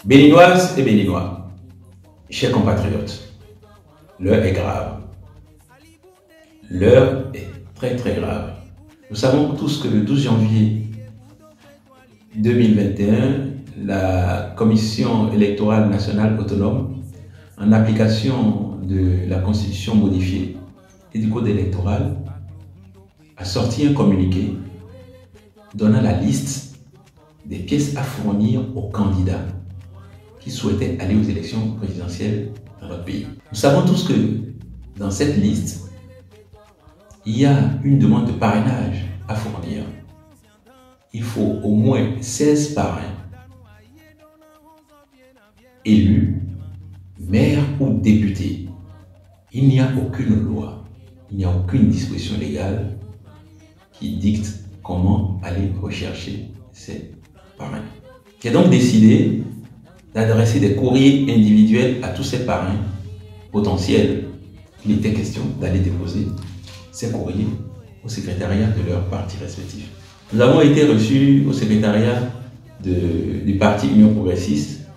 Béninoises et Béninois, chers compatriotes, l'heure est grave. L'heure est très très grave. Nous savons tous que le 12 janvier 2021, la Commission électorale nationale autonome, en application de la Constitution modifiée et du Code électoral, a sorti un communiqué donnant la liste des pièces à fournir aux candidats qui souhaitaient aller aux élections présidentielles dans notre pays. Nous savons tous que dans cette liste, il y a une demande de parrainage à fournir. Il faut au moins 16 parrains élus, maires ou députés. Il n'y a aucune loi, il n'y a aucune disposition légale qui dicte comment aller rechercher ces parrains. J'ai donc décidé d'adresser des courriers individuels à tous ces parrains potentiels. Il était question d'aller déposer ces courriers au secrétariat de leurs partis respectifs. Nous avons été reçus au secrétariat du parti Union Progressiste,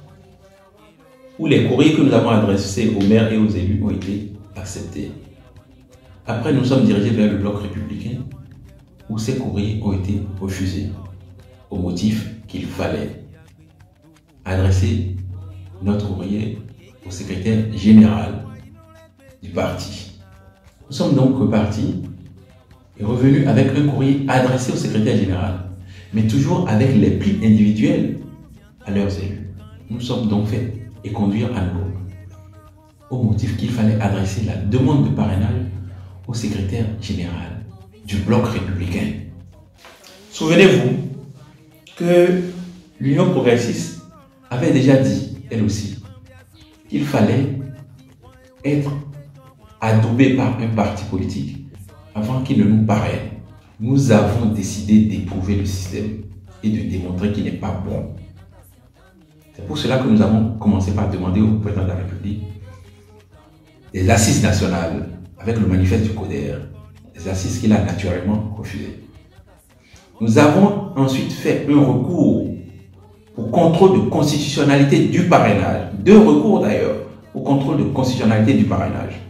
où les courriers que nous avons adressés aux maires et aux élus ont été acceptés. Après, nous sommes dirigés vers le bloc républicain, où ces courriers ont été refusés, au motif qu'il fallait adresser notre courrier au secrétaire général du parti. Nous sommes donc repartis et revenus avec un courrier adressé au secrétaire général, mais toujours avec les plis individuels à leurs élus. Nous sommes donc fait et conduire à nouveau, au motif qu'il fallait adresser la demande de parrainage au secrétaire général du bloc républicain. Souvenez-vous que l'Union progressiste avait déjà dit, elle aussi, qu'il fallait être adoubé par un parti politique avant qu'il ne nous parraine. Nous avons décidé d'éprouver le système et de démontrer qu'il n'est pas bon. C'est pour cela que nous avons commencé par demander au président de la République des assises nationales avec le manifeste du CODER, des assises qu'il a naturellement refusées. Nous avons ensuite fait un recours pour contrôle de constitutionnalité du parrainage. 2 recours d'ailleurs au contrôle de constitutionnalité du parrainage.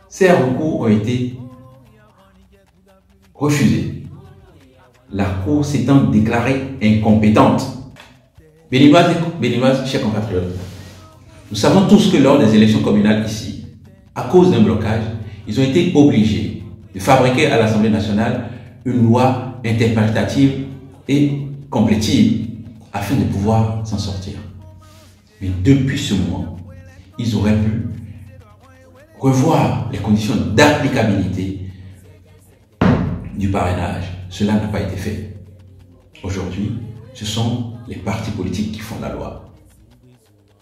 Ces recours ont été refusés. La Cour s'étant déclarée incompétente. Béninoises, chers compatriotes, nous savons tous que lors des élections communales ici, à cause d'un blocage, ils ont été obligés de fabriquer à l'Assemblée nationale une loi interprétative et complétive afin de pouvoir s'en sortir. Mais depuis ce moment, ils auraient pu revoir les conditions d'applicabilité du parrainage. Cela n'a pas été fait. Aujourd'hui, ce sont les partis politiques qui font la loi.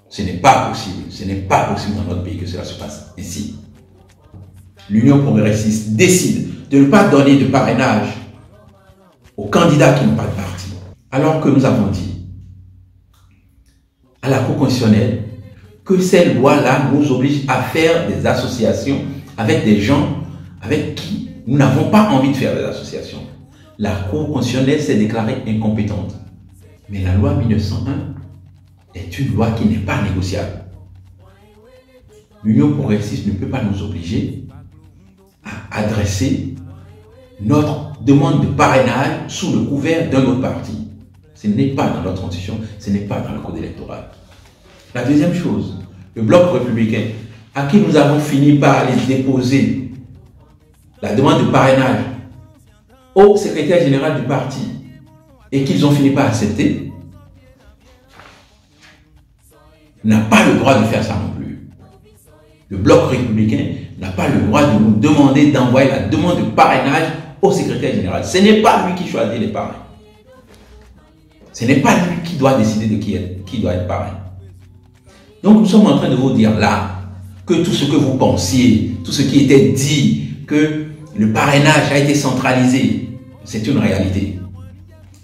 Ce n'est pas possible. Ce n'est pas possible dans notre pays que cela se passe ici. L'Union progressiste décide de ne pas donner de parrainage aux candidats qui n'ont pas de parti. Alors que nous avons dit à la Cour constitutionnelle que ces lois-là nous obligent à faire des associations avec des gens avec qui nous n'avons pas envie de faire des associations. La Cour constitutionnelle s'est déclarée incompétente. Mais la loi 1901 est une loi qui n'est pas négociable. L'Union progressiste ne peut pas nous obliger à adresser notre demande de parrainage sous le couvert d'un autre parti. Ce n'est pas dans notre constitution, ce n'est pas dans le code électoral. La deuxième chose, le bloc républicain, à qui nous avons fini par aller déposer la demande de parrainage au secrétaire général du parti et qu'ils ont fini par accepter, n'a pas le droit de faire ça non plus. Le bloc républicain n'a pas le droit de nous demander d'envoyer la demande de parrainage au secrétaire général. Ce n'est pas lui qui choisit les parrains. Ce n'est pas lui qui doit décider de qui doit être parrain. Donc nous sommes en train de vous dire là que tout ce que vous pensiez, tout ce qui était dit, que le parrainage a été centralisé, c'est une réalité.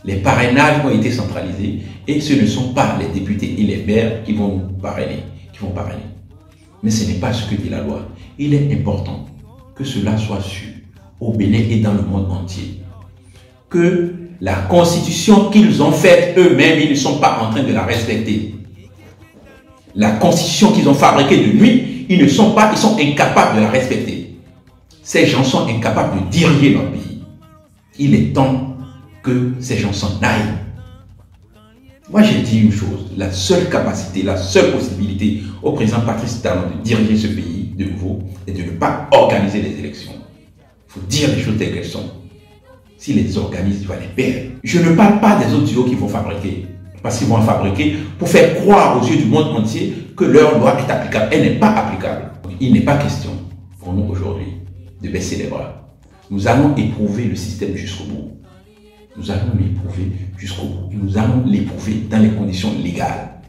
Les parrainages ont été centralisés et ce ne sont pas les députés et les maires qui vont nous parrainer, qui vont parrainer. Mais ce n'est pas ce que dit la loi. Il est important que cela soit su au Bénin et dans le monde entier. Que la constitution qu'ils ont faite eux-mêmes, ils ne sont pas en train de la respecter. La constitution qu'ils ont fabriquée de nuit, ils sont incapables de la respecter. Ces gens sont incapables de diriger leur pays. Il est temps que ces gens s'en aillent. Moi, j'ai dit une chose, la seule capacité, la seule possibilité au président Patrice Talon de diriger ce pays de nouveau est de ne pas organiser les élections. Il faut dire les choses telles qu'elles sont. S'il les organise, il va les perdre. Je ne parle pas des autres duos qu'ils vont fabriquer. Parce qu'ils vont en fabriquer pour faire croire aux yeux du monde entier que leur loi est applicable. Elle n'est pas applicable. Il n'est pas question pour nous aujourd'hui de baisser les bras. Nous allons éprouver le système jusqu'au bout. Nous allons l'éprouver jusqu'au bout. Nous allons l'éprouver dans les conditions légales.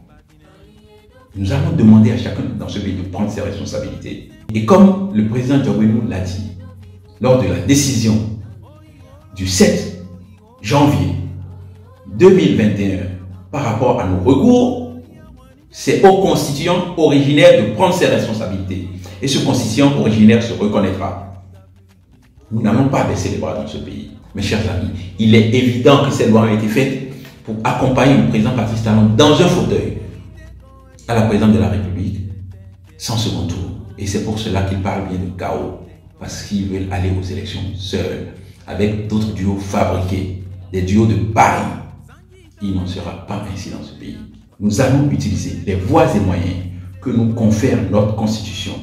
Nous allons demander à chacun dans ce pays de prendre ses responsabilités. Et comme le président Diogbenou l'a dit, lors de la décision du 7 janvier 2021 par rapport à nos recours, c'est au constituant originaire de prendre ses responsabilités. Et ce constituant originaire se reconnaîtra. Nous n'allons pas baisser les bras dans ce pays. Mes chers amis, il est évident que cette loi a été faite pour accompagner le président Patrice Talon dans un fauteuil à la présidence de la République sans second tour. Et c'est pour cela qu'il parle bien de chaos. Parce qu'ils veulent aller aux élections seuls, avec d'autres duos fabriqués, des duos de paille. Il n'en sera pas ainsi dans ce pays. Nous allons utiliser les voies et moyens que nous confère notre constitution,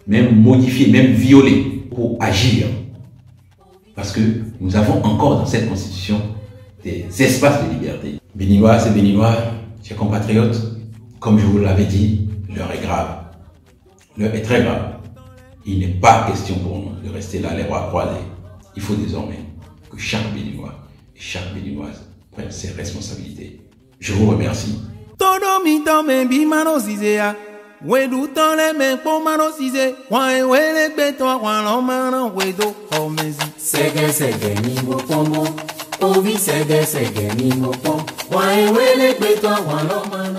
même modifier, même violer, pour agir. Parce que nous avons encore dans cette constitution des espaces de liberté. Béninoises et Béninois, chers compatriotes, comme je vous l'avais dit, l'heure est grave. L'heure est très grave. Il n'est pas question pour nous de rester là les bras croisés. Il faut désormais que chaque Béninois et chaque Béninoise prenne ses responsabilités. Je vous remercie. Sege sege ni mo pon, wa ewele pe to wa lo ma.